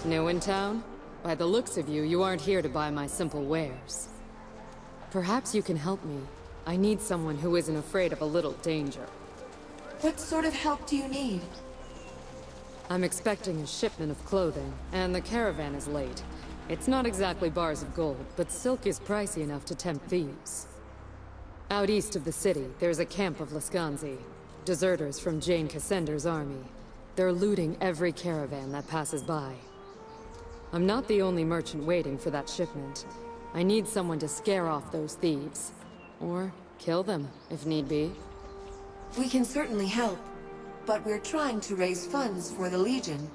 New in town? By the looks of you, you aren't here to buy my simple wares. Perhaps you can help me. I need someone who isn't afraid of a little danger. What sort of help do you need? I'm expecting a shipment of clothing, and the caravan is late. It's not exactly bars of gold, but silk is pricey enough to tempt thieves. Out east of the city, there's a camp of Lascanzi, deserters from Jane Cassender's army. They're looting every caravan that passes by. I'm not the only merchant waiting for that shipment. I need someone to scare off those thieves. Or kill them, if need be. We can certainly help, but we're trying to raise funds for the Legion.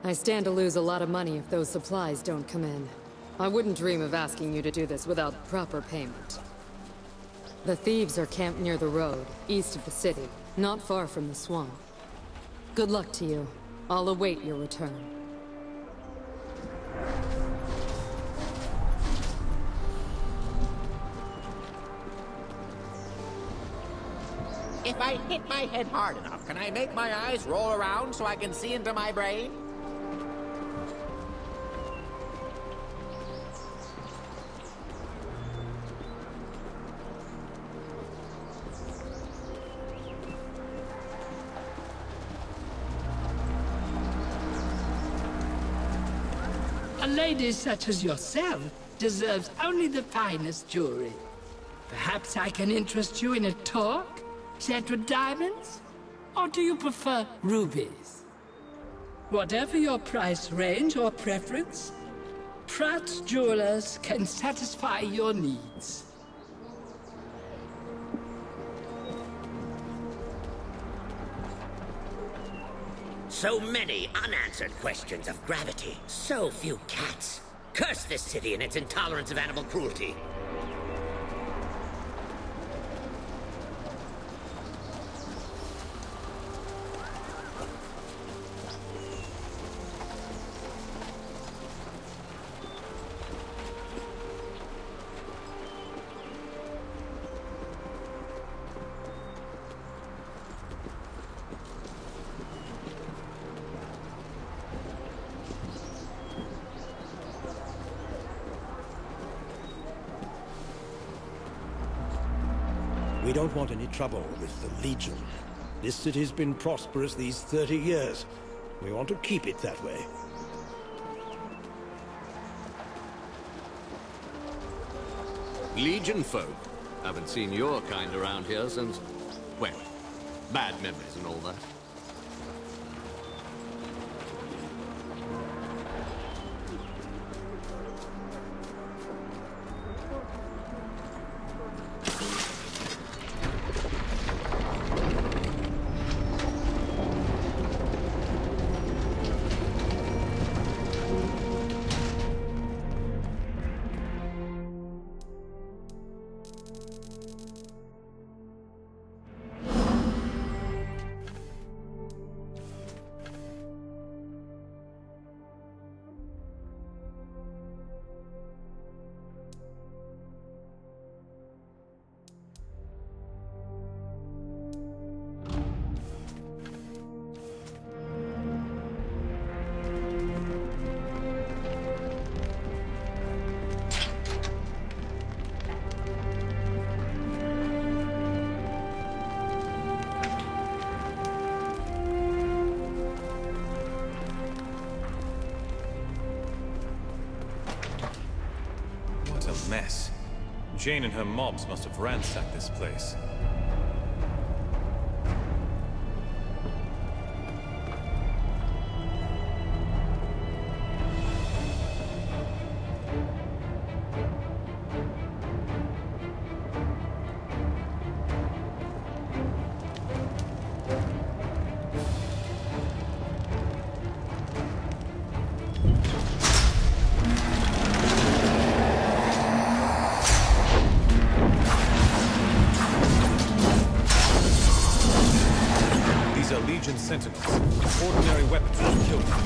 I stand to lose a lot of money if those supplies don't come in. I wouldn't dream of asking you to do this without proper payment. The thieves are camped near the road, east of the city, not far from the swamp. Good luck to you. I'll await your return. If I hit my head hard enough, can I make my eyes roll around so I can see into my brain? A lady such as yourself deserves only the finest jewelry. Perhaps I can interest you in a talk? Set with diamonds? Or do you prefer rubies? Whatever your price range or preference, Pratt's Jewelers can satisfy your needs. So many unanswered questions of gravity. So few cats. Curse this city and its intolerance of animal cruelty. We don't want any trouble with the Legion. This city's been prosperous these 30 years. We want to keep it that way. Legion folk? Haven't seen your kind around here since... well, bad memories and all that. Mess. Jane and her mobs must have ransacked this place. Legion sentinels. Ordinary weapons won't kill them.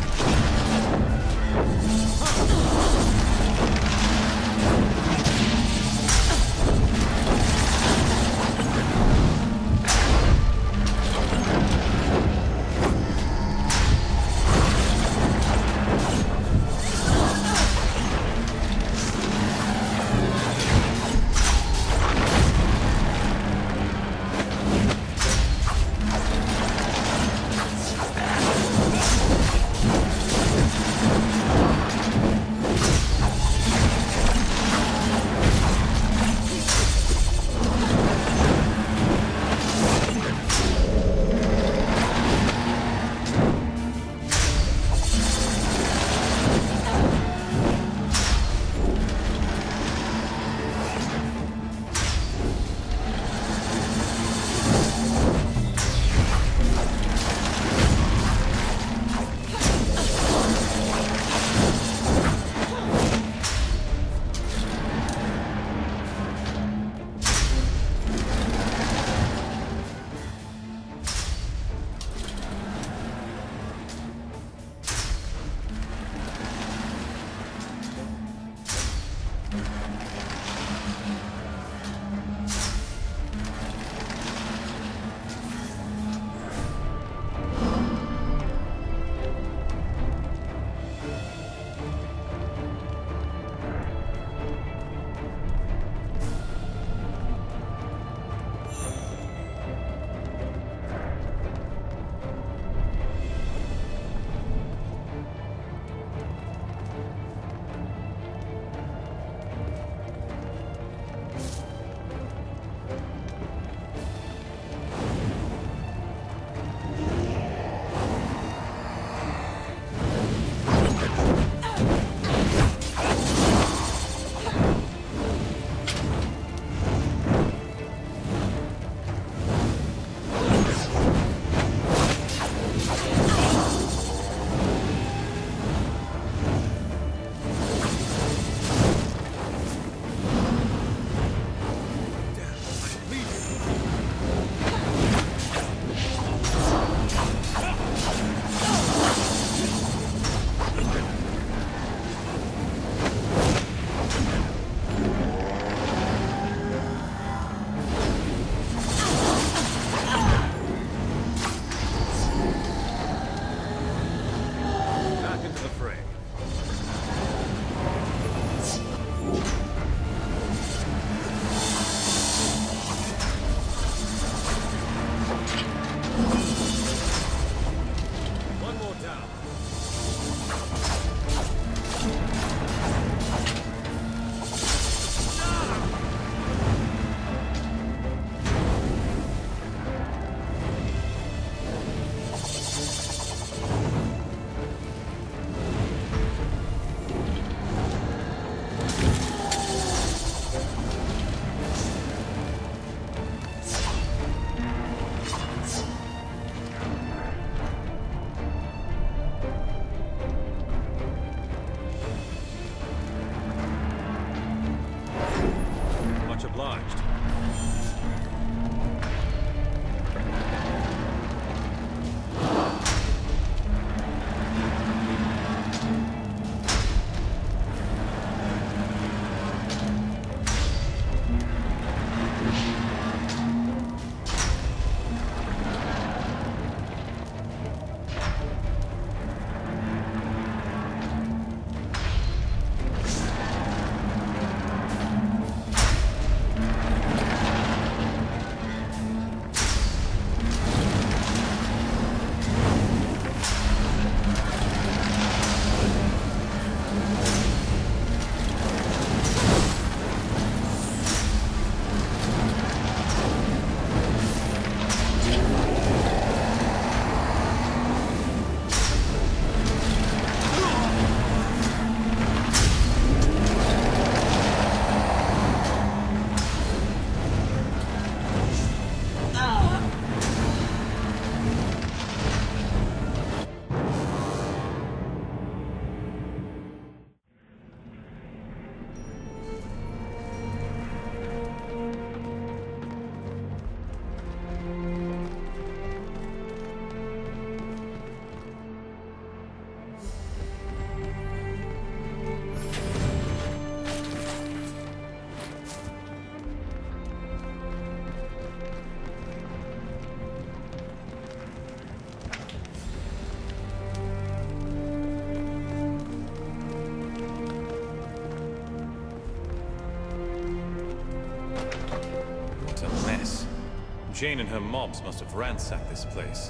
Jane and her mobs must have ransacked this place.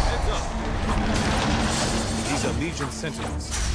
Heads up! These are Legion sentinels.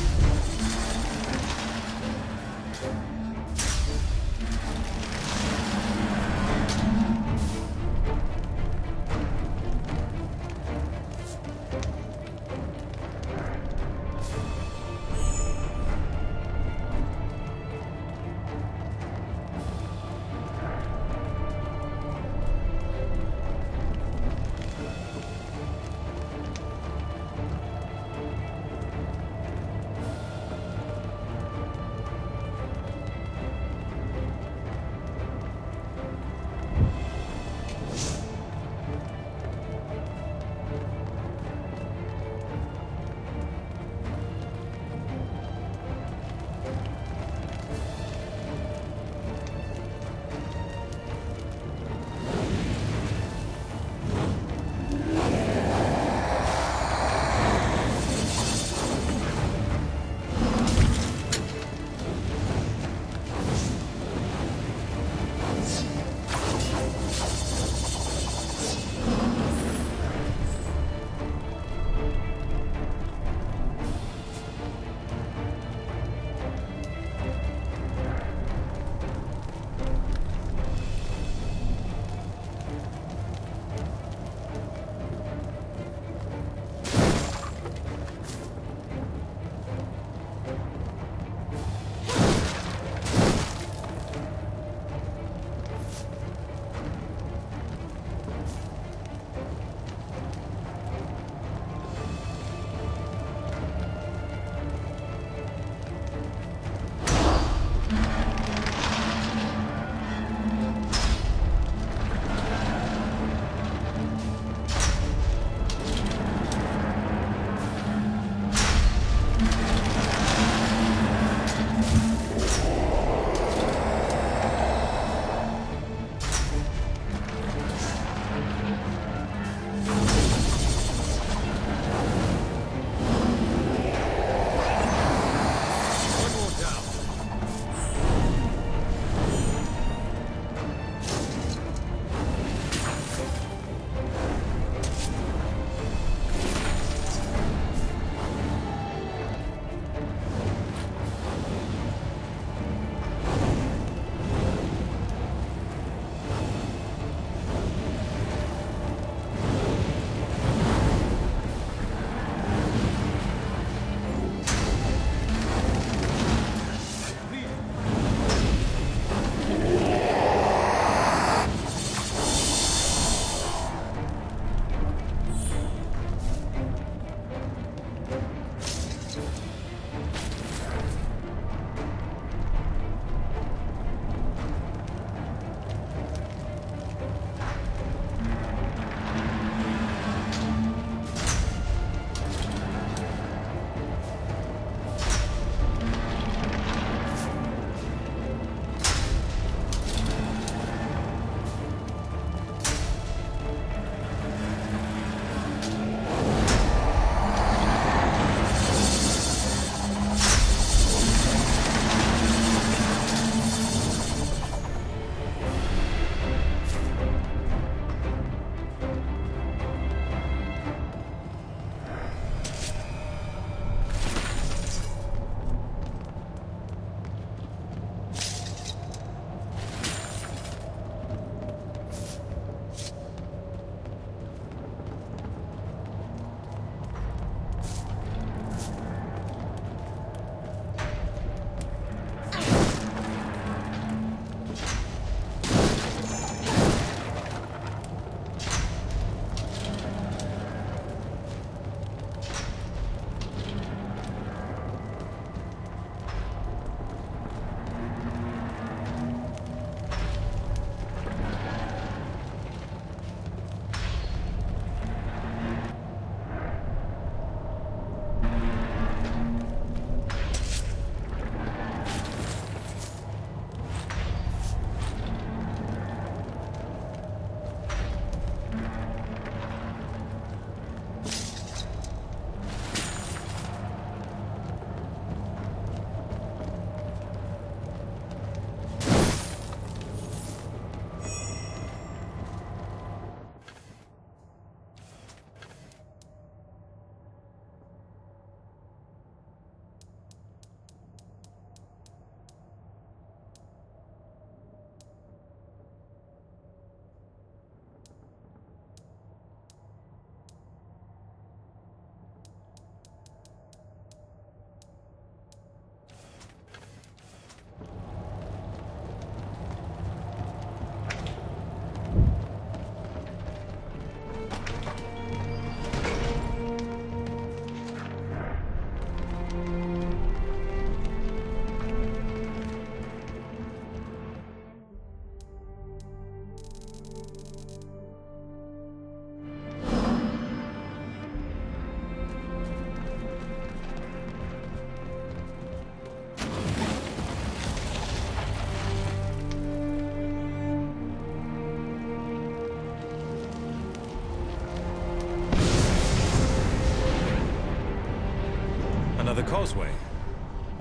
Another causeway.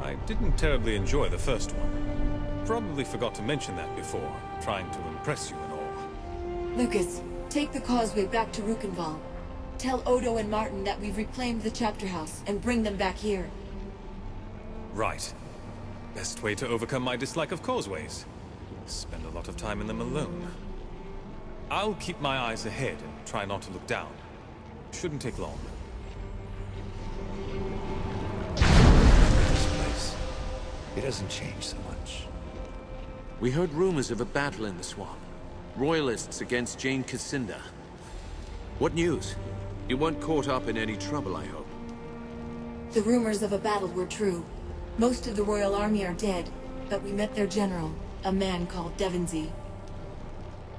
I didn't terribly enjoy the first one. Probably forgot to mention that before, trying to impress you and all. Lucas, take the causeway back to Rukenval. Tell Odo and Martin that we've reclaimed the chapter house, and bring them back here. Right. Best way to overcome my dislike of causeways. Spend a lot of time in them alone. I'll keep my eyes ahead and try not to look down. Shouldn't take long. This place, it hasn't changed so much. We heard rumors of a battle in the swamp. Royalists against Jane Cassinda. What news? You weren't caught up in any trouble, I hope. The rumors of a battle were true. Most of the royal army are dead, but we met their general, a man called Devonsey.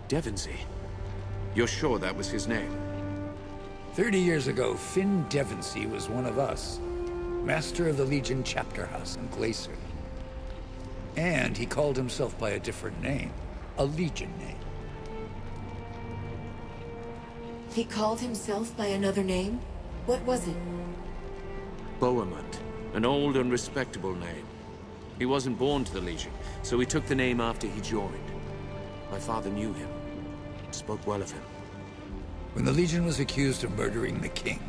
Devonsey? You're sure that was his name? 30 years ago, Finn Devonsey was one of us. Master of the Legion chapter house in Glacier. And he called himself by a different name. A Legion name. He called himself by another name? What was it? Bohemond. An old and respectable name. He wasn't born to the Legion, so he took the name after he joined. My father knew him. Spoke well of him. When the Legion was accused of murdering the king,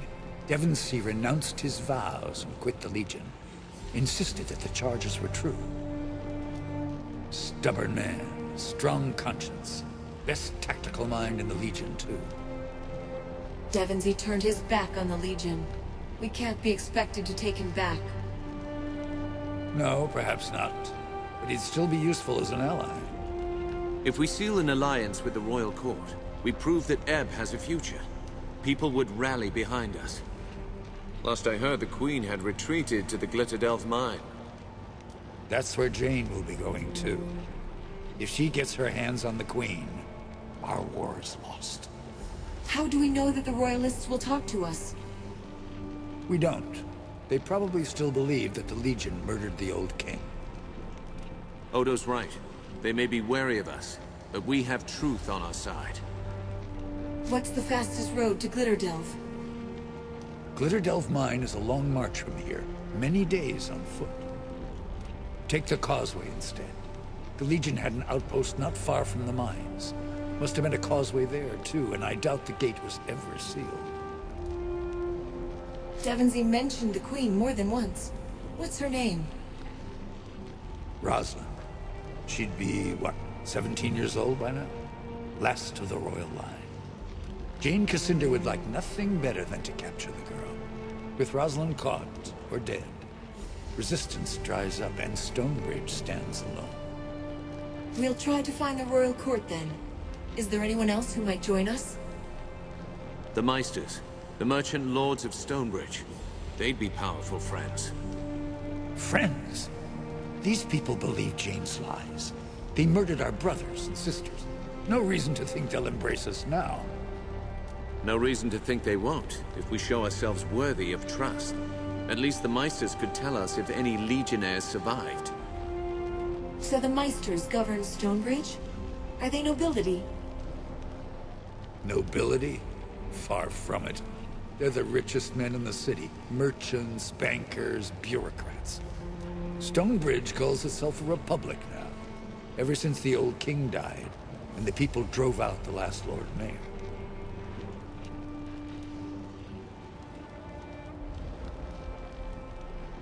Devonsey renounced his vows and quit the Legion. Insisted that the charges were true. Stubborn man, strong conscience. Best tactical mind in the Legion, too. Devonsey turned his back on the Legion. We can't be expected to take him back. No, perhaps not. But he'd still be useful as an ally. If we seal an alliance with the Royal Court, we prove that Ebb has a future. People would rally behind us. Last I heard, the Queen had retreated to the Glitterdelf mine. That's where Jane will be going, too. If she gets her hands on the Queen, our war is lost. How do we know that the Royalists will talk to us? We don't. They probably still believe that the Legion murdered the old king. Odo's right. They may be wary of us, but we have truth on our side. What's the fastest road to Glitterdelf? Glitterdelf Mine is a long march from here, many days on foot. Take the causeway instead. The Legion had an outpost not far from the mines. Must have been a causeway there, too, and I doubt the gate was ever sealed. Devonsey mentioned the Queen more than once. What's her name? Rosalind. She'd be, what, 17 years old by now? Last of the royal line. Jane Cassinda would like nothing better than to capture the girl. With Rosalind caught, or dead, resistance dries up and Stonebridge stands alone. We'll try to find the royal court then. Is there anyone else who might join us? The Meisters, the merchant lords of Stonebridge. They'd be powerful friends. Friends? These people believe Jane's lies. They murdered our brothers and sisters. No reason to think they'll embrace us now. No reason to think they won't, if we show ourselves worthy of trust. At least the Meisters could tell us if any Legionnaires survived. So the Meisters govern Stonebridge? Are they nobility? Nobility? Far from it. They're the richest men in the city. Merchants, bankers, bureaucrats. Stonebridge calls itself a republic now. Ever since the old king died, and the people drove out the last Lord Mayor.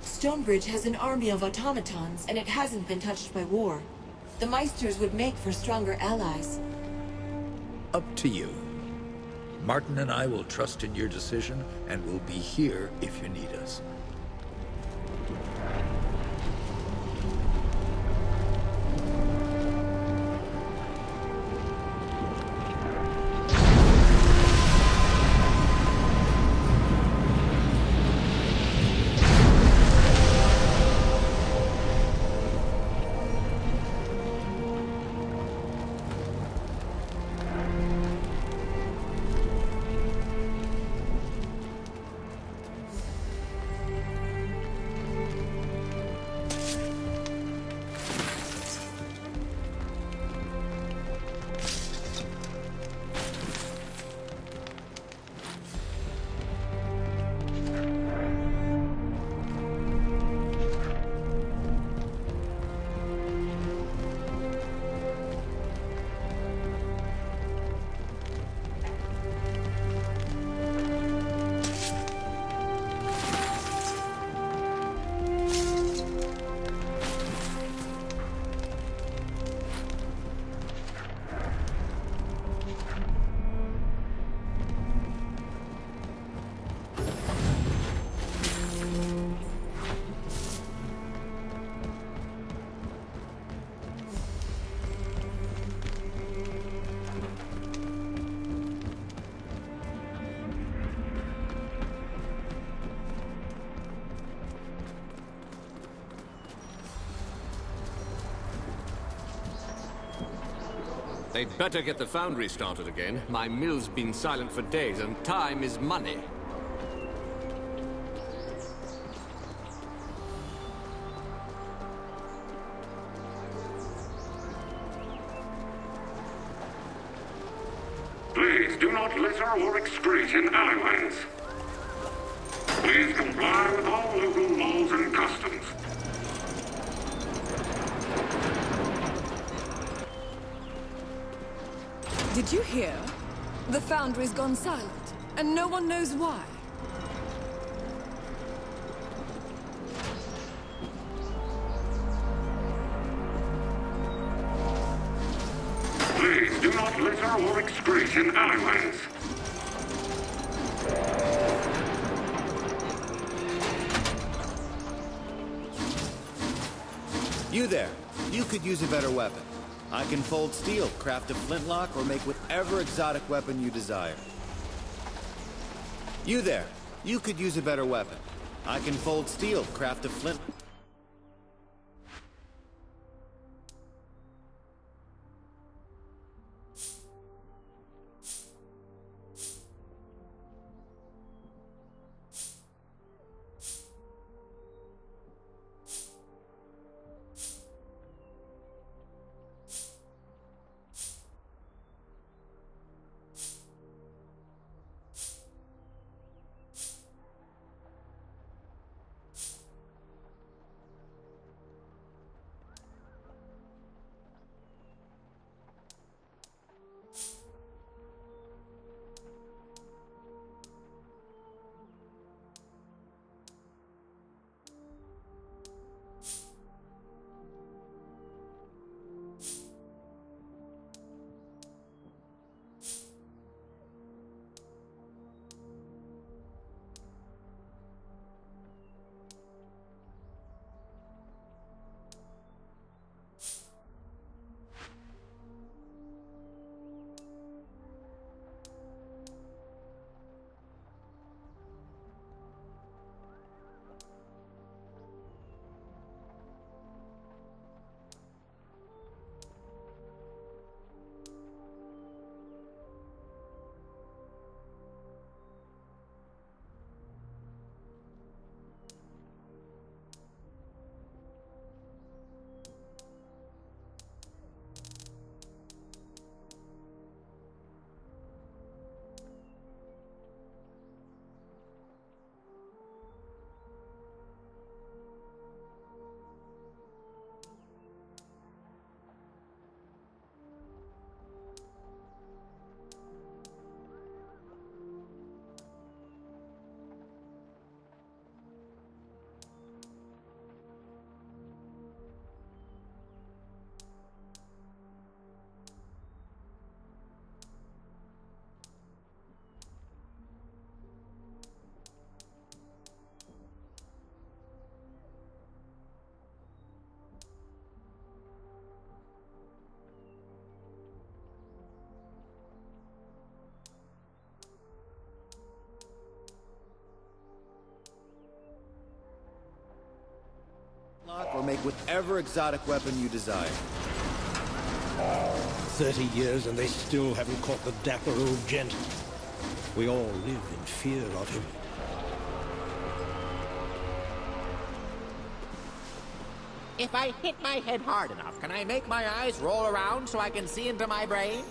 Stonebridge has an army of automatons, and it hasn't been touched by war. The Meisters would make for stronger allies. Up to you. Martin and I will trust in your decision, and we'll be here if you need us. They'd better get the foundry started again. My mill's been silent for days, and time is money. Please do not litter or excrete in alleyways. Please comply with all local laws and customs. Did you hear? The foundry's gone silent, and no one knows why. Please do not litter or excrete in alleyways. You there. You could use a better weapon. I can fold steel, craft a flintlock, or make whatever exotic weapon you desire. You there. You could use a better weapon. I can fold steel, craft a flint... or make whatever exotic weapon you desire. 30 years and they still haven't caught the dapper old gent. We all live in fear of him. If I hit my head hard enough, can I make my eyes roll around so I can see into my brain?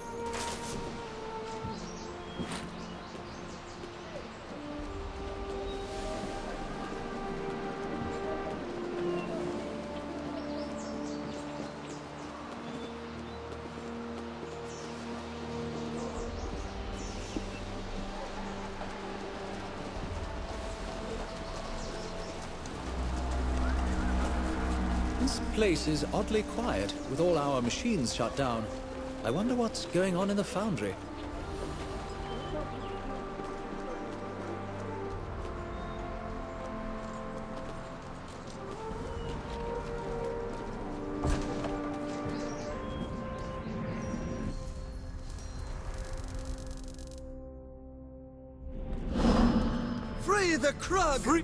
This place is oddly quiet, with all our machines shut down. I wonder what's going on in the foundry. Free the Krug!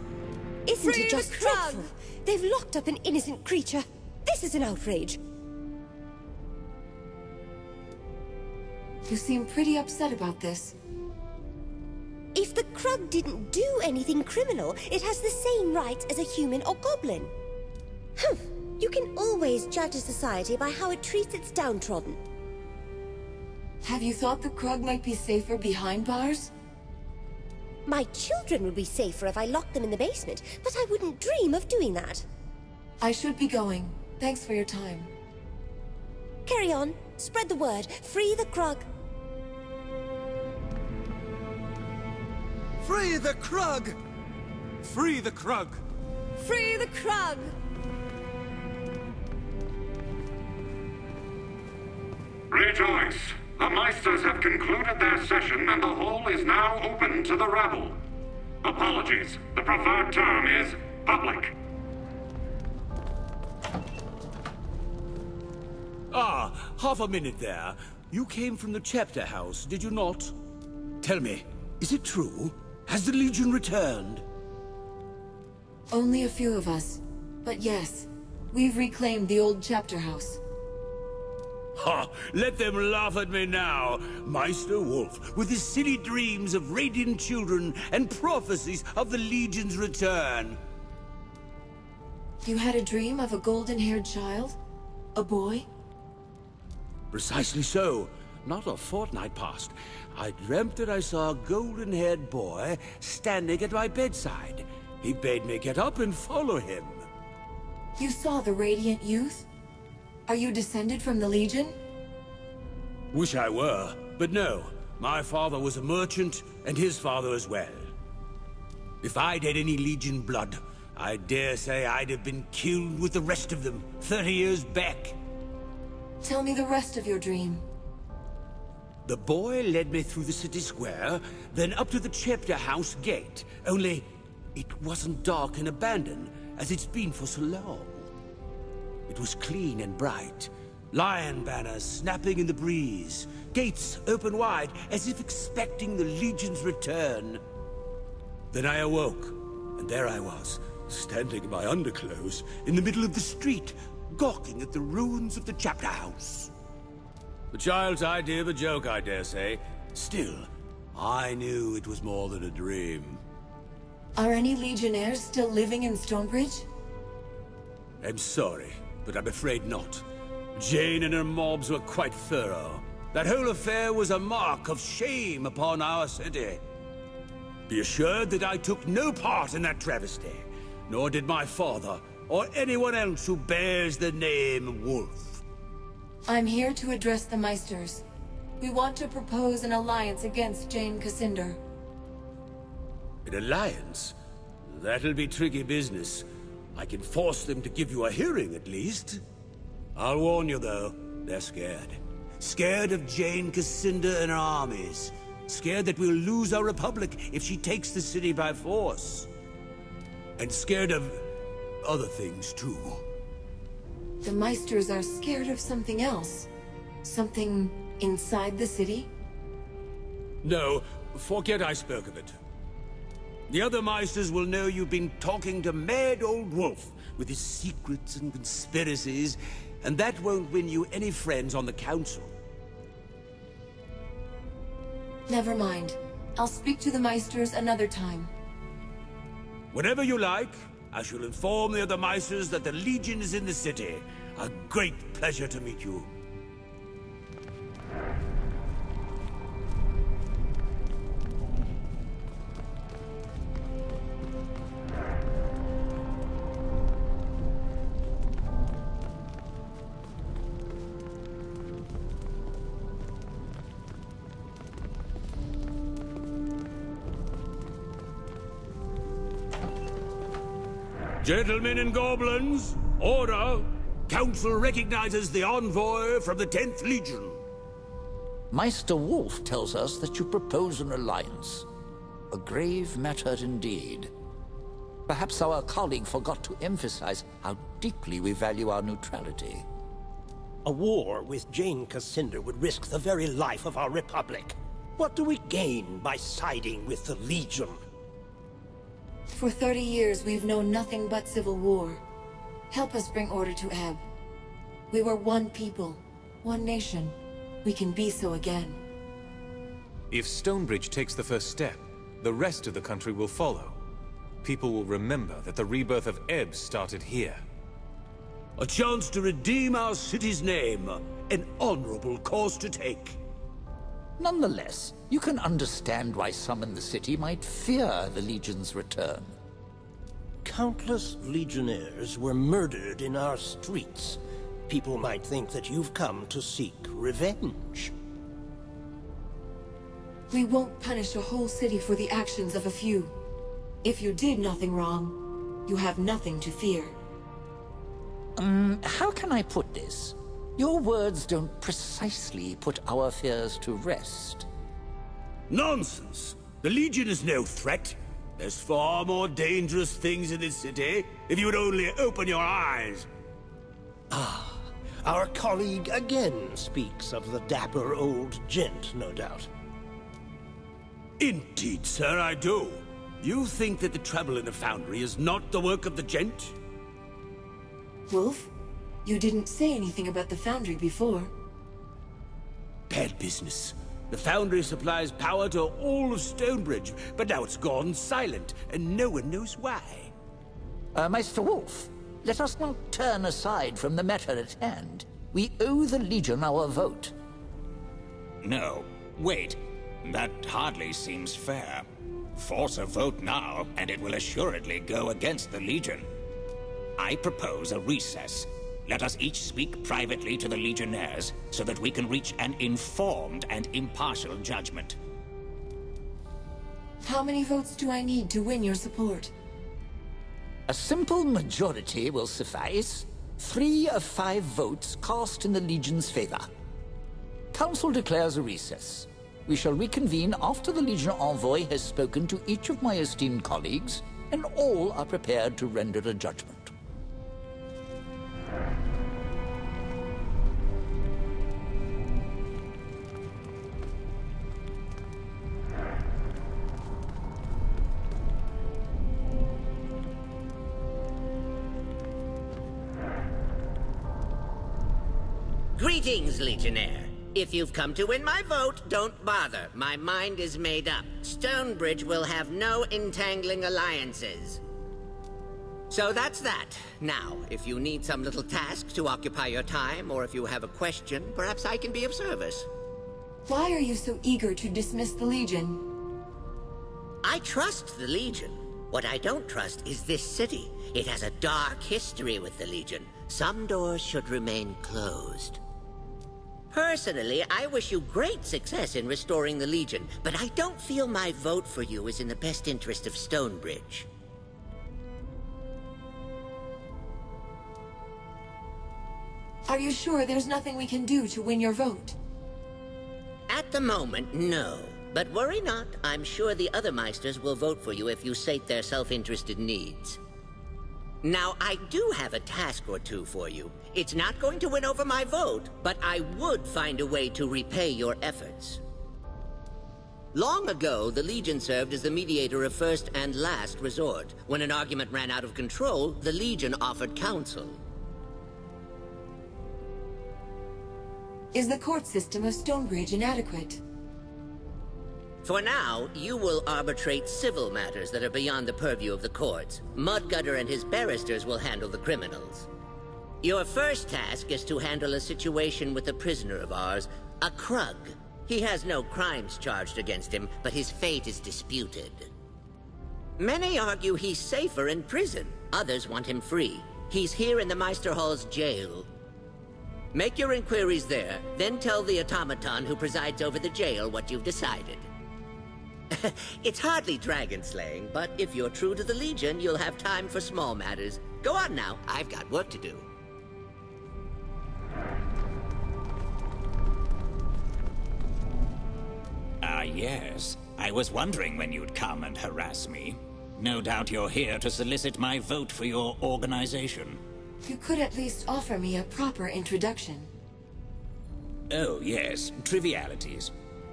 Isn't it just dreadful? They've locked up an innocent creature. This is an outrage. You seem pretty upset about this. If the Krug didn't do anything criminal, it has the same rights as a human or goblin. Humph! You can always judge a society by how it treats its downtrodden. Have you thought the Krug might be safer behind bars? My children would be safer if I locked them in the basement, but I wouldn't dream of doing that. I should be going. Thanks for your time. Carry on. Spread the word. Free the Krug. Free the Krug! Free the Krug! Free the Krug! Rejoice! The Meisters have concluded their session and the hall is now open to the rabble. Apologies. The preferred term is public. Ah, half a minute there. You came from the chapter house, did you not? Tell me, is it true? Has the Legion returned? Only a few of us. But yes, we've reclaimed the old chapter house. Ha! Let them laugh at me now! Meister Wolf, with his silly dreams of radiant children and prophecies of the Legion's return. You had a dream of a golden-haired child? A boy? Precisely so. Not a fortnight past. I dreamt that I saw a golden-haired boy standing at my bedside. He bade me get up and follow him. You saw the radiant youth? Are you descended from the Legion? Wish I were, but no. My father was a merchant, and his father as well. If I'd had any Legion blood, I dare say I'd have been killed with the rest of them 30 years back. Tell me the rest of your dream. The boy led me through the city square, then up to the chapter house gate. Only, it wasn't dark and abandoned, as it's been for so long. It was clean and bright. Lion banners snapping in the breeze. Gates open wide, as if expecting the Legion's return. Then I awoke, and there I was, standing in my underclothes, in the middle of the street, gawking at the ruins of the chapter house. The child's idea of a joke, I dare say. Still, I knew it was more than a dream. Are any Legionnaires still living in Stonebridge? I'm sorry, but I'm afraid not. Jane and her mobs were quite thorough. That whole affair was a mark of shame upon our city. Be assured that I took no part in that travesty, nor did my father, or anyone else who bears the name Wolf. I'm here to address the Meisters. We want to propose an alliance against Jane Cassinder. An alliance? That'll be tricky business. I can force them to give you a hearing, at least. I'll warn you, though, they're scared. Scared of Jane Cassinder and her armies. Scared that we'll lose our republic if she takes the city by force. And scared of other things, too. The Meisters are scared of something else. Something inside the city? No, forget I spoke of it. The other Meisters will know you've been talking to mad old Wolf with his secrets and conspiracies, and that won't win you any friends on the Council. Never mind. I'll speak to the Meisters another time. Whenever you like, I shall inform the other Meisters that the Legion is in the city. A great pleasure to meet you. Gentlemen and goblins, order! Council recognizes the envoy from the 10th Legion. Meister Wolf tells us that you propose an alliance. A grave matter indeed. Perhaps our colleague forgot to emphasize how deeply we value our neutrality. A war with Jane Cassinder would risk the very life of our republic. What do we gain by siding with the Legion? For 30 years, we've known nothing but civil war. Help us bring order to Ebb. We were one people, one nation. We can be so again. If Stonebridge takes the first step, the rest of the country will follow. People will remember that the rebirth of Ebb started here. A chance to redeem our city's name. An honorable cause to take. Nonetheless, you can understand why some in the city might fear the Legion's return. Countless Legionnaires were murdered in our streets. People might think that you've come to seek revenge. We won't punish a whole city for the actions of a few. If you did nothing wrong, you have nothing to fear. How can I put this? Your words don't precisely put our fears to rest. Nonsense! The Legion is no threat. There's far more dangerous things in this city, if you would only open your eyes. Ah, our colleague again speaks of the dapper old gent, no doubt. Indeed, sir, I do. You think that the trouble in the Foundry is not the work of the gent? Wolf, you didn't say anything about the Foundry before. Bad business. The Foundry supplies power to all of Stonebridge, but now it's gone silent, and no one knows why. Maester Wolf, let us not turn aside from the matter at hand. We owe the Legion our vote. No, wait. That hardly seems fair. Force a vote now, and it will assuredly go against the Legion. I propose a recess. Let us each speak privately to the Legionnaires, so that we can reach an informed and impartial judgment. How many votes do I need to win your support? A simple majority will suffice. 3 of 5 votes cast in the Legion's favor. Council declares a recess. We shall reconvene after the Legion envoy has spoken to each of my esteemed colleagues, and all are prepared to render a judgment. Greetings, Legionnaire. If you've come to win my vote, don't bother. My mind is made up. Stonebridge will have no entangling alliances. So that's that. Now, if you need some little task to occupy your time, or if you have a question, perhaps I can be of service. Why are you so eager to dismiss the Legion? I trust the Legion. What I don't trust is this city. It has a dark history with the Legion. Some doors should remain closed. Personally, I wish you great success in restoring the Legion, but I don't feel my vote for you is in the best interest of Stonebridge. Are you sure there's nothing we can do to win your vote? At the moment, no. But worry not, I'm sure the other Meisters will vote for you if you sate their self-interested needs. Now, I do have a task or two for you. It's not going to win over my vote, but I would find a way to repay your efforts. Long ago, the Legion served as the mediator of first and last resort. When an argument ran out of control, the Legion offered counsel. Is the court system of Stonebridge inadequate? For now, you will arbitrate civil matters that are beyond the purview of the courts. Mudgutter and his barristers will handle the criminals. Your first task is to handle a situation with a prisoner of ours, a Krug. He has no crimes charged against him, but his fate is disputed. Many argue he's safer in prison. Others want him free. He's here in the Meister Hall's jail. Make your inquiries there, then tell the automaton who presides over the jail what you've decided. It's hardly dragon slaying, but if you're true to the Legion, you'll have time for small matters. Go on now, I've got work to do. Ah, yes. I was wondering when you'd come and harass me. No doubt you're here to solicit my vote for your organization. You could at least offer me a proper introduction. Oh, yes. Trivialities.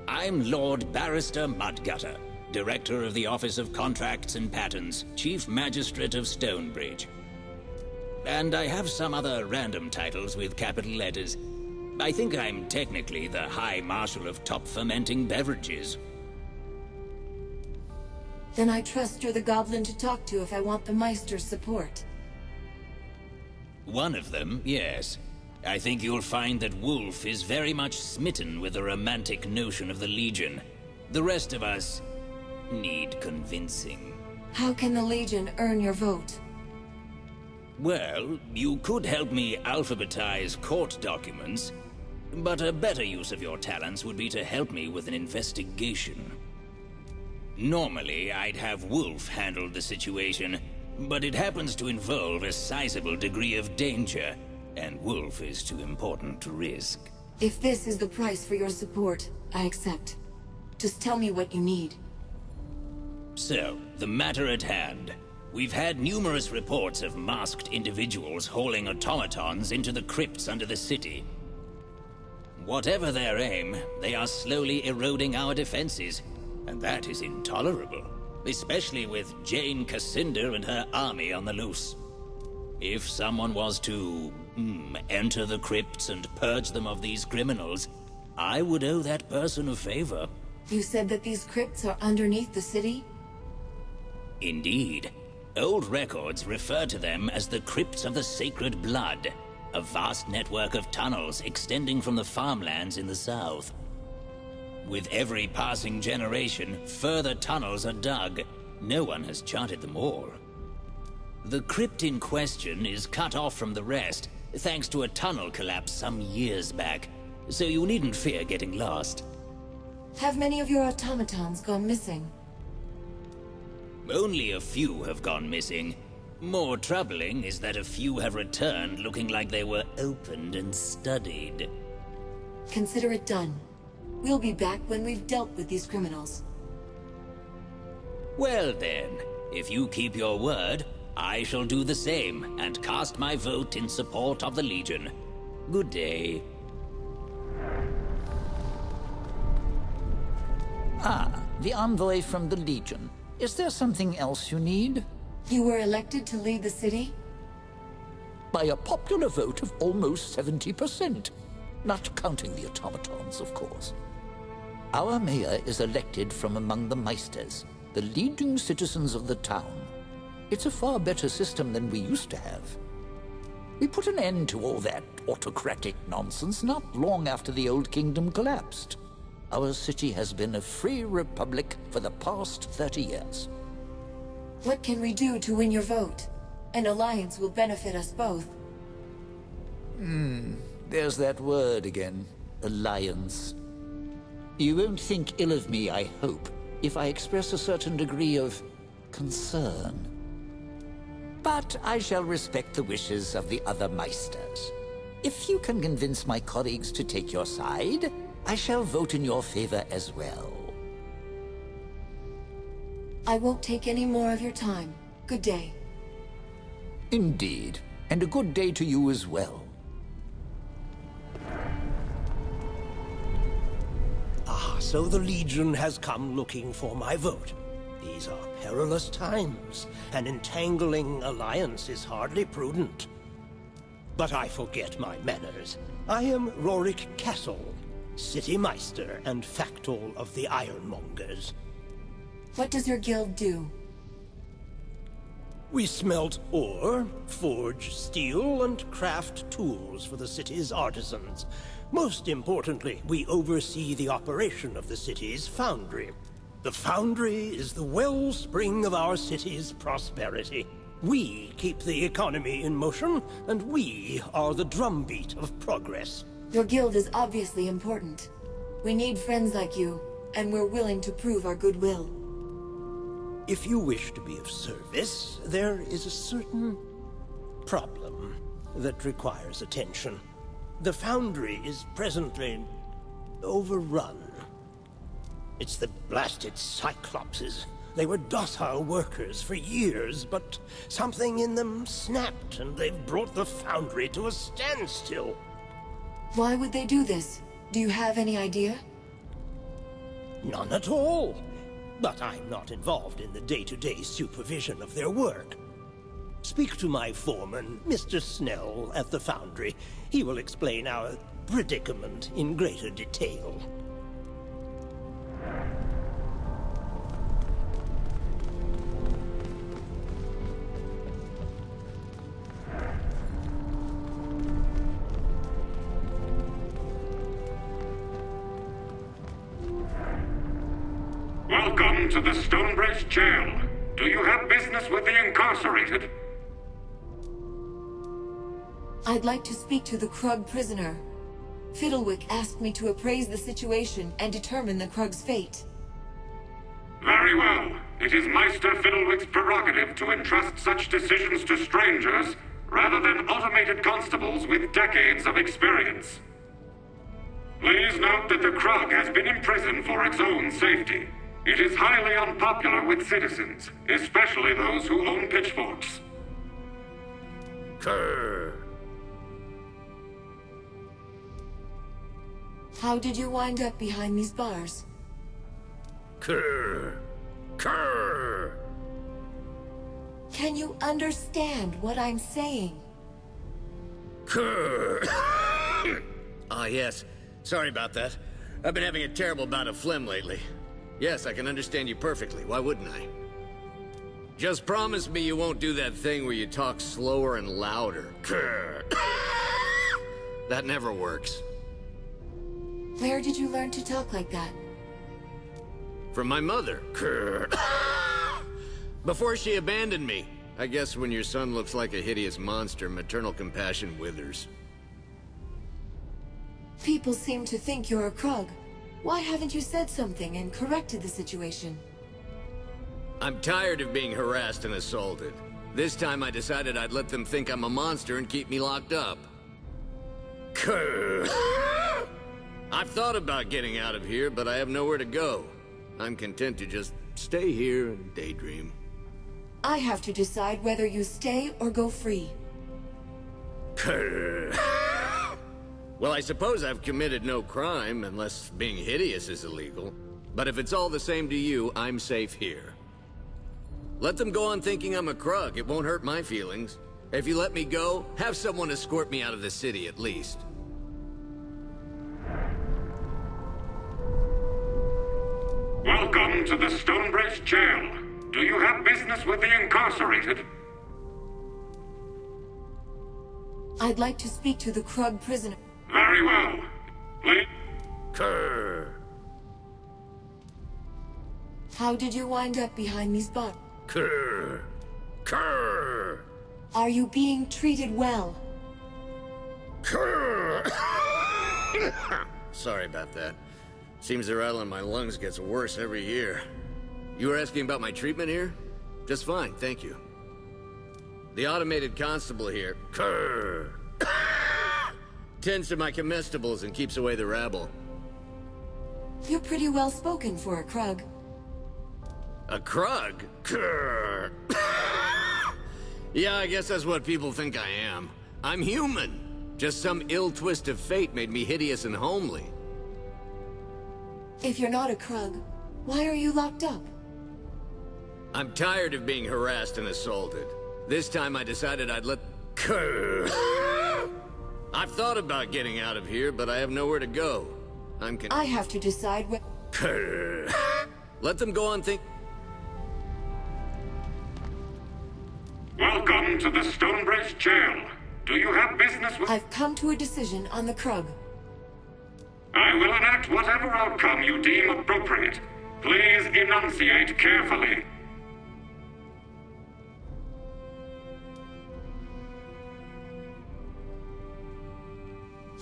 I'm Lord Barrister Mudgutter, Director of the Office of Contracts and Patents, Chief Magistrate of Stonebridge. And I have some other random titles with capital letters. I think I'm technically the High Marshal of top fermenting beverages. Then I trust you're the goblin to talk to if I want the Meister's support. One of them, yes. I think you'll find that Wolf is very much smitten with the romantic notion of the Legion. The rest of us need convincing. How can the Legion earn your vote? Well, you could help me alphabetize court documents, but a better use of your talents would be to help me with an investigation. Normally, I'd have Wolf handle the situation, but it happens to involve a sizable degree of danger, and Wolf is too important to risk. If this is the price for your support, I accept. Just tell me what you need. So, the matter at hand. We've had numerous reports of masked individuals hauling automatons into the crypts under the city. Whatever their aim, they are slowly eroding our defenses, and that is intolerable, especially with Jane Cascinder and her army on the loose. If someone was to, enter the crypts and purge them of these criminals, I would owe that person a favor. You said that these crypts are underneath the city? Indeed. Old records refer to them as the Crypts of the Sacred Blood, a vast network of tunnels extending from the farmlands in the south. With every passing generation, further tunnels are dug. No one has charted them all. The crypt in question is cut off from the rest, thanks to a tunnel collapse some years back, so you needn't fear getting lost. Have many of your automatons gone missing? Only a few have gone missing. More troubling is that a few have returned looking like they were opened and studied. Consider it done. We'll be back when we've dealt with these criminals. Well then, if you keep your word, I shall do the same and cast my vote in support of the Legion. Good day. Ah, the envoy from the Legion. Is there something else you need? You were elected to lead the city? By a popular vote of almost 70%. Not counting the automatons, of course. Our mayor is elected from among the Meisters, the leading citizens of the town. It's a far better system than we used to have. We put an end to all that autocratic nonsense not long after the Old Kingdom collapsed. Our city has been a free republic for the past 30 years. What can we do to win your vote? An alliance will benefit us both. There's that word again. Alliance. You won't think ill of me, I hope, if I express a certain degree of concern. But I shall respect the wishes of the other Meisters. If you can convince my colleagues to take your side, I shall vote in your favor as well. I won't take any more of your time. Good day. Indeed, and a good day to you as well. Ah, so the Legion has come looking for my vote. These are perilous times. An entangling alliance is hardly prudent. But I forget my manners. I am Rorik Castle, City Meister and Factol of the Ironmongers. What does your guild do? We smelt ore, forge steel, and craft tools for the city's artisans. Most importantly, we oversee the operation of the city's foundry. The foundry is the wellspring of our city's prosperity. We keep the economy in motion, and we are the drumbeat of progress. Your guild is obviously important. We need friends like you, and we're willing to prove our goodwill. If you wish to be of service, there is a certain problem that requires attention. The foundry is presently overrun. It's the blasted Cyclopses. They were docile workers for years, but something in them snapped, and they've brought the foundry to a standstill. Why would they do this? Do you have any idea? None at all. But I'm not involved in the day-to-day supervision of their work. Speak to my foreman, Mr. Snell, at the foundry. He will explain our predicament in greater detail. Welcome to the Stonebridge jail. Do you have business with the incarcerated? I'd like to speak to the Krug prisoner. Fiddlewick asked me to appraise the situation and determine the Krug's fate. Very well. It is Meister Fiddlewick's prerogative to entrust such decisions to strangers, rather than automated constables with decades of experience. Please note that the Krug has been imprisoned for its own safety. It is highly unpopular with citizens, especially those who own pitchforks. Krr. How did you wind up behind these bars? Krr. Krr. Can you understand what I'm saying? Krr. Ah, yes. Sorry about that. I've been having a terrible bout of phlegm lately. Yes, I can understand you perfectly. Why wouldn't I? Just promise me you won't do that thing where you talk slower and louder. Krr. That never works. Where did you learn to talk like that? From my mother. Krr. Before she abandoned me. I guess when your son looks like a hideous monster, maternal compassion withers. People seem to think you're a Krug. Why haven't you said something and corrected the situation? I'm tired of being harassed and assaulted. This time I decided I'd let them think I'm a monster and keep me locked up. Krr. I've thought about getting out of here, but I have nowhere to go. I'm content to just stay here and daydream. I have to decide whether you stay or go free. Krr. Well, I suppose I've committed no crime, unless being hideous is illegal. But if it's all the same to you, I'm safe here. Let them go on thinking I'm a Krug. It won't hurt my feelings. If you let me go, have someone escort me out of the city at least. Welcome to the Stonebridge jail. Do you have business with the incarcerated? I'd like to speak to the Krug prisoner. Very well. Please. Krr. How did you wind up behind these bars? Krr. Krr. Are you being treated well? Krr. Sorry about that. Seems the rattle in my lungs gets worse every year. You were asking about my treatment here? Just fine, thank you. The automated constable here Krr. tends to my comestibles and keeps away the rabble. You're pretty well spoken for a Krug. A Krug? Krr. Yeah, I guess that's what people think I am. I'm human. Just some ill twist of fate made me hideous and homely. If you're not a Krug, why are you locked up? I'm tired of being harassed and assaulted. This time I decided I'd let... Krr. I've thought about getting out of here, but I have nowhere to go. I have to decide what... Krr. Let them go on think... Welcome to the Stonebridge jail. Do you have business with... I've come to a decision on the Krug. I will enact whatever outcome you deem appropriate. Please enunciate carefully.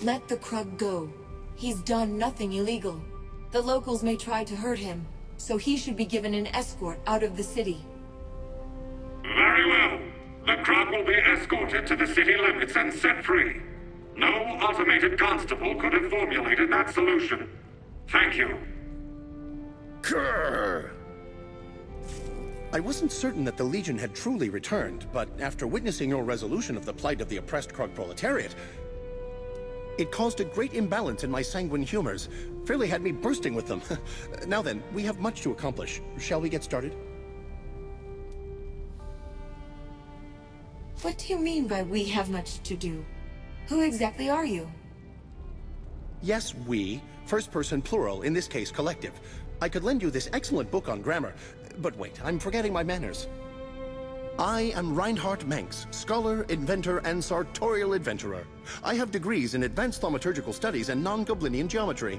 Let the Krug go. He's done nothing illegal. The locals may try to hurt him, so he should be given an escort out of the city. Very well. The Krug will be escorted to the city limits and set free. No automated constable could have formulated that solution. Thank you. Krr. I wasn't certain that the Legion had truly returned, but after witnessing your resolution of the plight of the oppressed Krug proletariat, it caused a great imbalance in my sanguine humors. Fairly had me bursting with them. Now then, we have much to accomplish. Shall we get started? What do you mean by we have much to do? Who exactly are you? Yes, we. First person plural, in this case collective. I could lend you this excellent book on grammar, but wait, I'm forgetting my manners. I am Reinhard Manx, scholar, inventor, and sartorial adventurer. I have degrees in advanced thaumaturgical studies and non-Goblinian geometry.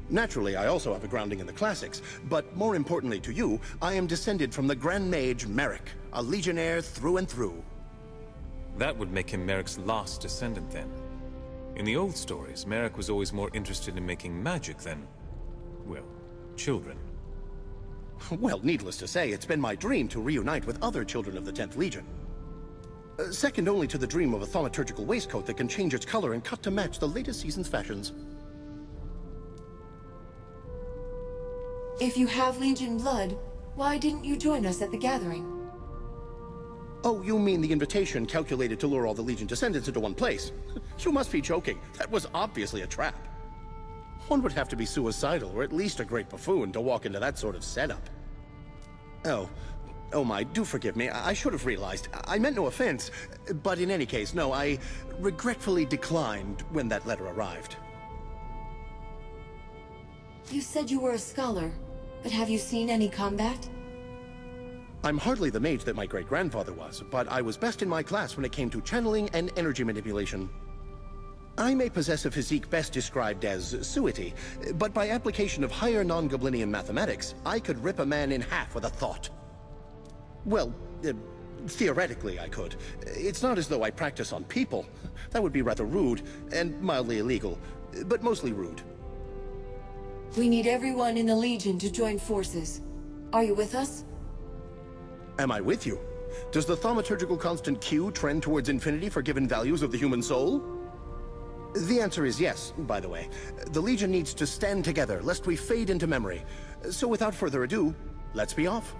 Naturally, I also have a grounding in the classics, but more importantly to you, I am descended from the Grand Mage Merrick, a legionnaire through and through. That would make him Merrick's last descendant, then. In the old stories, Merrick was always more interested in making magic than, well, children. Well, needless to say, it's been my dream to reunite with other children of the 10th Legion. Second only to the dream of a thaumaturgical waistcoat that can change its color and cut to match the latest season's fashions. If you have Legion blood, why didn't you join us at the gathering? Oh, you mean the invitation calculated to lure all the Legion descendants into one place? You must be joking. That was obviously a trap. One would have to be suicidal, or at least a great buffoon, to walk into that sort of setup. Oh my, do forgive me. I should have realized. I meant no offense. But in any case, no, I regretfully declined when that letter arrived. You said you were a scholar, but have you seen any combat? I'm hardly the mage that my great-grandfather was, but I was best in my class when it came to channeling and energy manipulation. I may possess a physique best described as suety, but by application of higher non-Goblinian mathematics, I could rip a man in half with a thought. Well, theoretically I could. It's not as though I practice on people. That would be rather rude, and mildly illegal, but mostly rude. We need everyone in the Legion to join forces. Are you with us? Am I with you? Does the thaumaturgical constant Q trend towards infinity for given values of the human soul? The answer is yes, by the way. The Legion needs to stand together, lest we fade into memory. So without further ado, let's be off.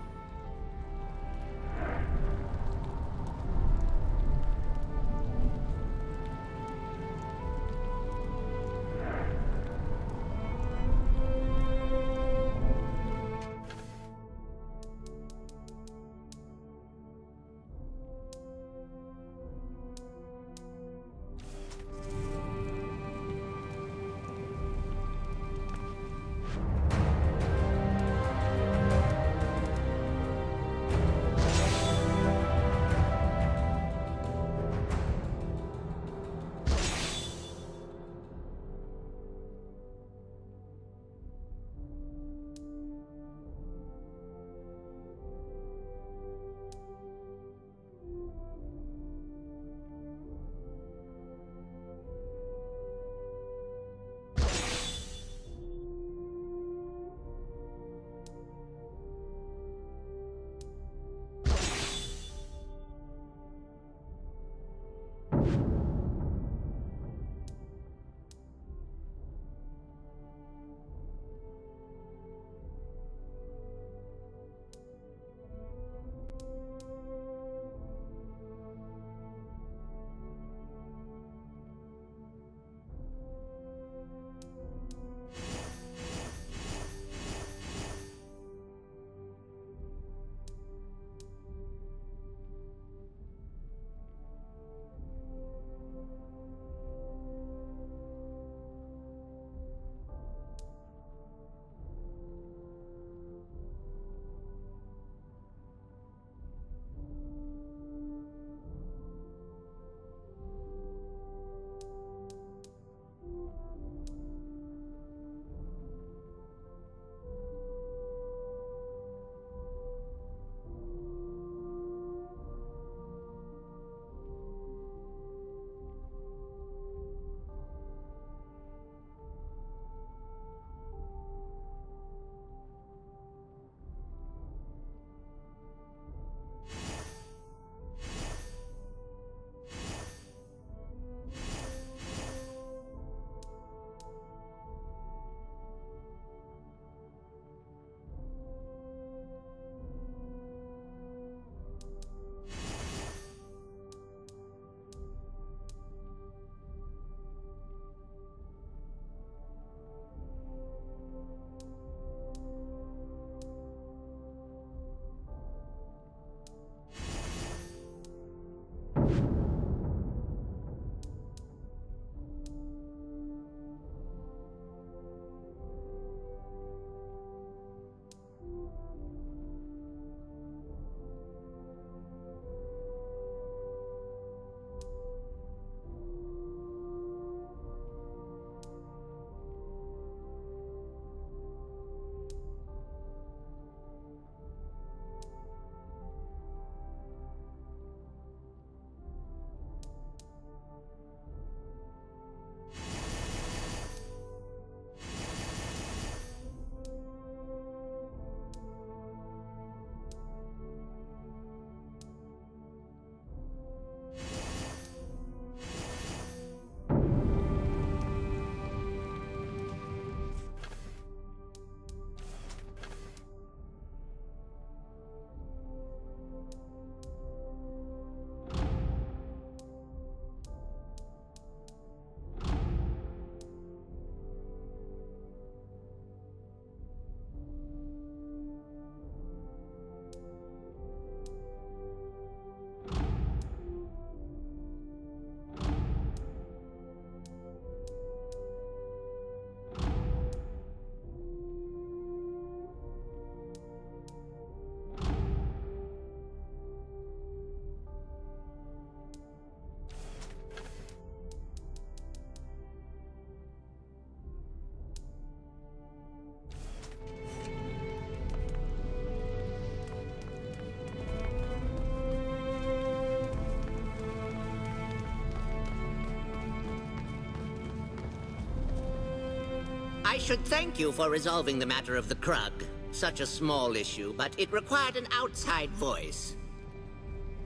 I should thank you for resolving the matter of the Krug. Such a small issue, but it required an outside voice.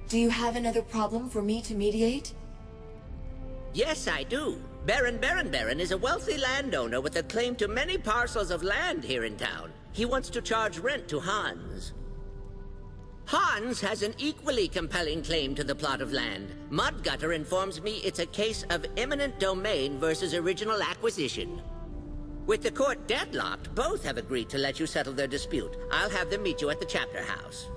Do you have another problem for me to mediate? Yes, I do. Baron is a wealthy landowner with a claim to many parcels of land here in town. He wants to charge rent to Hans. Hans has an equally compelling claim to the plot of land. Mudgutter informs me it's a case of eminent domain versus original acquisition. With the court deadlocked, both have agreed to let you settle their dispute. I'll have them meet you at the chapter house.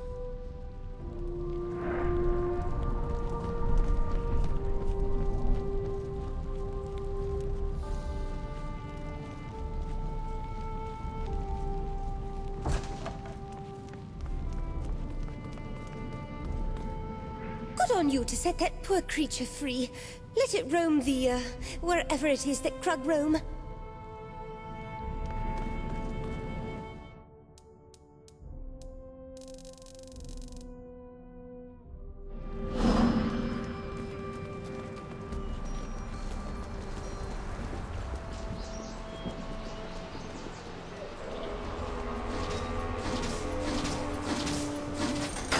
Good on you to set that poor creature free. Let it roam wherever it is that Krug roam.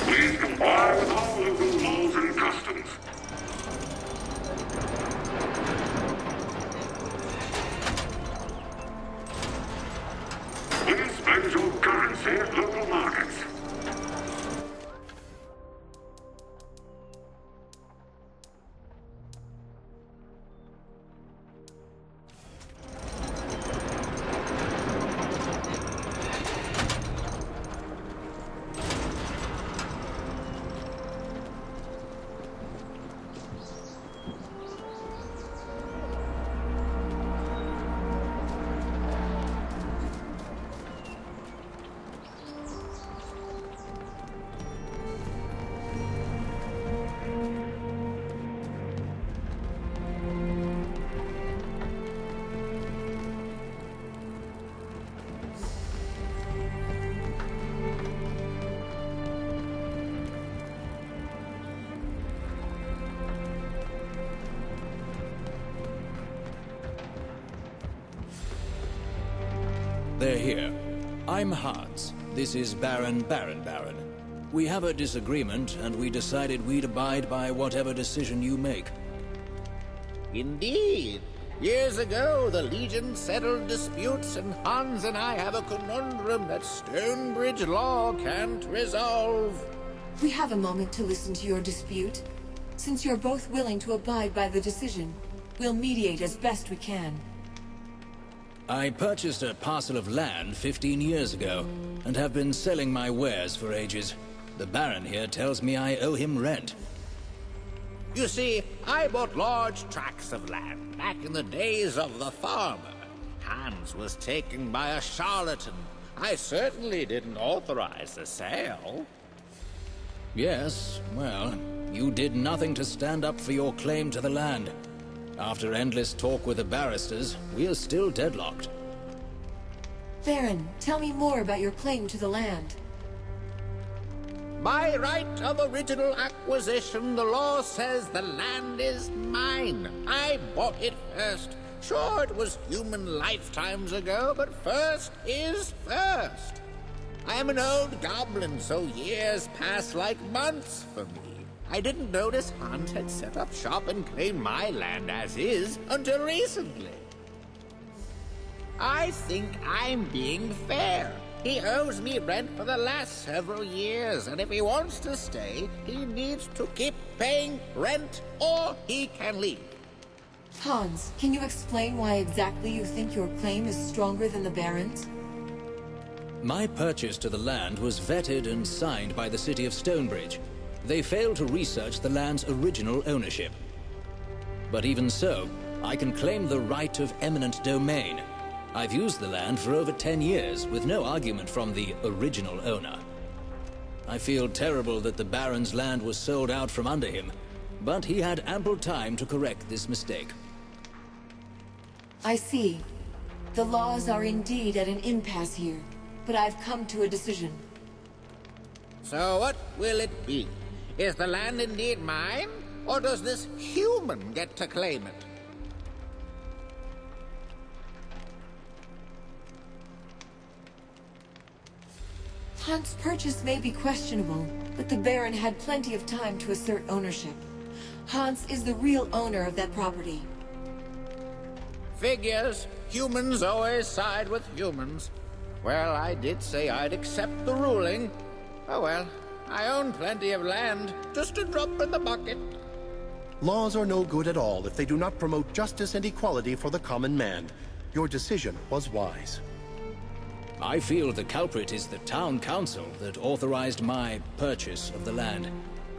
Please comply with all local laws and customs. Please spend your currency at local markets. They're here. I'm Hans. This is Baron. We have a disagreement, and we decided we'd abide by whatever decision you make. Indeed. Years ago, the Legion settled disputes, and Hans and I have a conundrum that Stonebridge law can't resolve. We have a moment to listen to your dispute. Since you're both willing to abide by the decision, we'll mediate as best we can. I purchased a parcel of land 15 years ago, and have been selling my wares for ages. The Baron here tells me I owe him rent. You see, I bought large tracts of land back in the days of the farmer. Hans was taken by a charlatan. I certainly didn't authorize the sale. Yes, well, you did nothing to stand up for your claim to the land. After endless talk with the barristers, we're still deadlocked. Baron, tell me more about your claim to the land. By right of original acquisition, the law says the land is mine. I bought it first. Sure, it was human lifetimes ago, but first is first. I am an old goblin, so years pass like months for me. I didn't notice Hans had set up shop and claimed my land as is until recently. I think I'm being fair. He owes me rent for the last several years, and if he wants to stay, he needs to keep paying rent, or he can leave. Hans, can you explain why exactly you think your claim is stronger than the Baron's? My purchase to the land was vetted and signed by the city of Stonebridge. They failed to research the land's original ownership. But even so, I can claim the right of eminent domain. I've used the land for over 10 years, with no argument from the original owner. I feel terrible that the Baron's land was sold out from under him, but he had ample time to correct this mistake. I see. The laws are indeed at an impasse here, but I've come to a decision. So what will it be? Is the land indeed mine, or does this human get to claim it? Hunt's purchase may be questionable, but the Baron had plenty of time to assert ownership. Hans is the real owner of that property. Figures. Humans always side with humans. Well, I did say I'd accept the ruling. Oh well, I own plenty of land. Just a drop in the bucket. Laws are no good at all if they do not promote justice and equality for the common man. Your decision was wise. I feel the culprit is the town council that authorized my purchase of the land.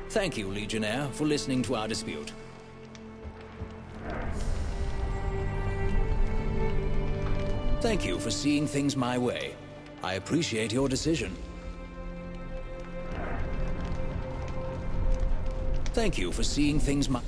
Thank you, Legionnaire, for listening to our dispute. Thank you for seeing things my way. I appreciate your decision. Thank you for seeing things my...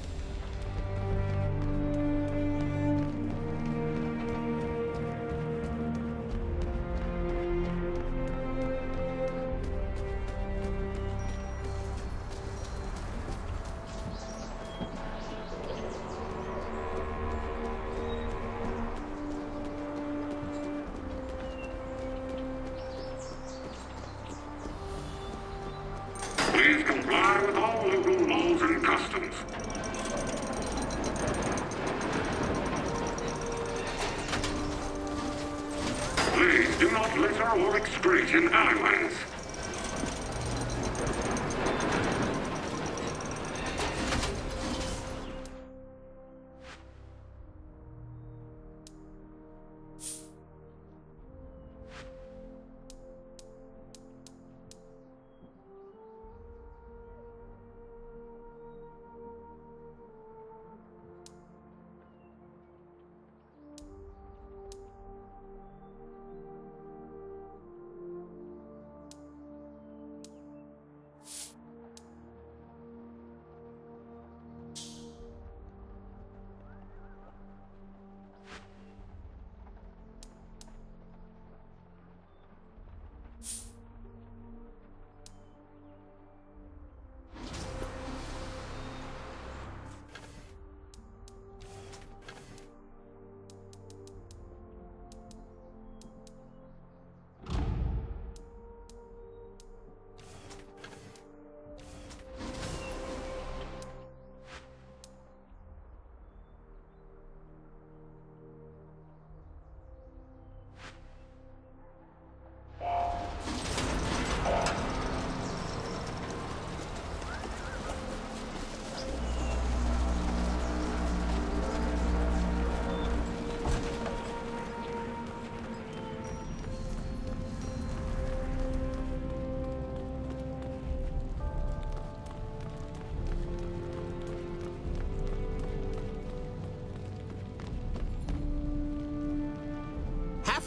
Please comply with all local laws and customs. Please do not litter or excrete in alleyways.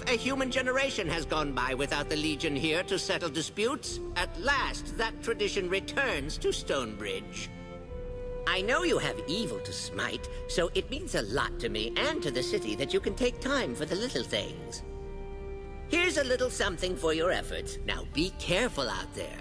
A human generation has gone by without the Legion here to settle disputes. At last, that tradition returns to Stonebridge. I know you have evil to smite, so it means a lot to me and to the city that you can take time for the little things. Here's a little something for your efforts. Now be careful out there.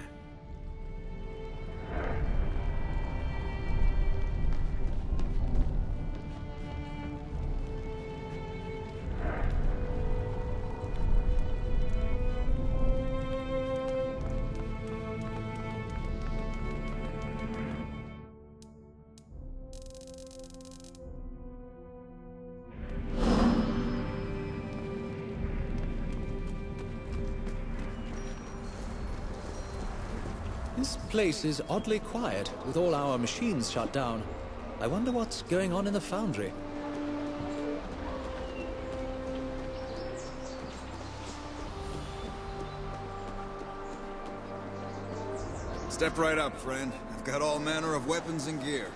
This place is oddly quiet, with all our machines shut down. I wonder what's going on in the foundry. Step right up, friend. I've got all manner of weapons and gear.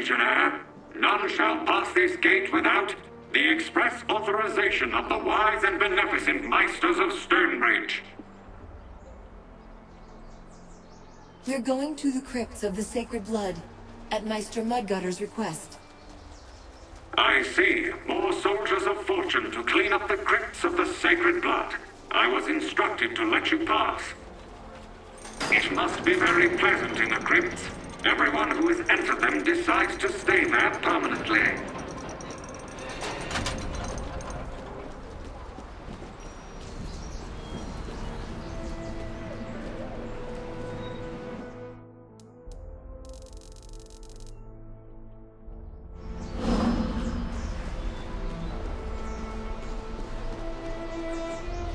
Legionnaire. None shall pass this gate without the express authorization of the wise and beneficent Meisters of Stonebridge. We're going to the crypts of the Sacred Blood, at Meister Mudgutter's request. I see. More soldiers of fortune to clean up the crypts of the Sacred Blood. I was instructed to let you pass. It must be very pleasant in the crypts. Everyone who has entered them decides to stay there permanently.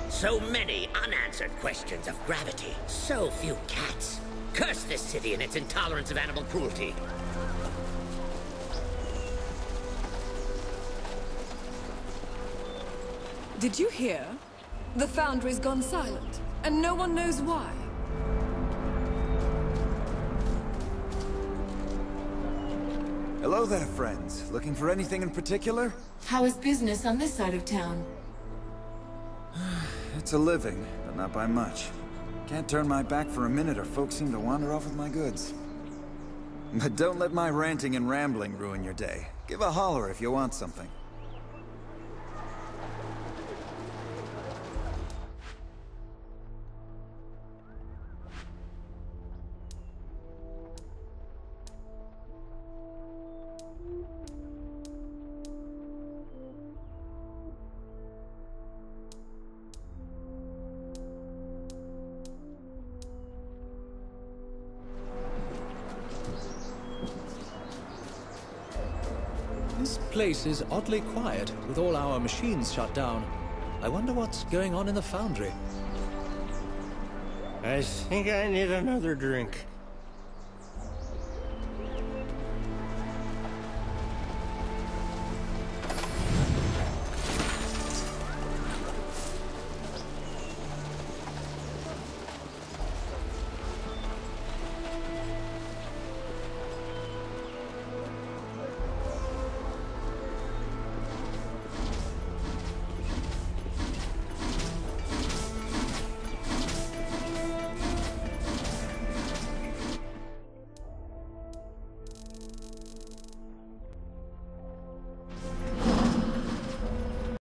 So many unanswered questions of gravity. So few cats. Curse this city and its intolerance of animal cruelty. Did you hear? The Foundry's gone silent, and no one knows why. Hello there, friends. Looking for anything in particular? How is business on this side of town? It's a living, but not by much. Can't turn my back for a minute or folks seem to wander off with my goods. But don't let my ranting and rambling ruin your day. Give a holler if you want something. This place is oddly quiet, with all our machines shut down. I wonder what's going on in the foundry. I think I need another drink.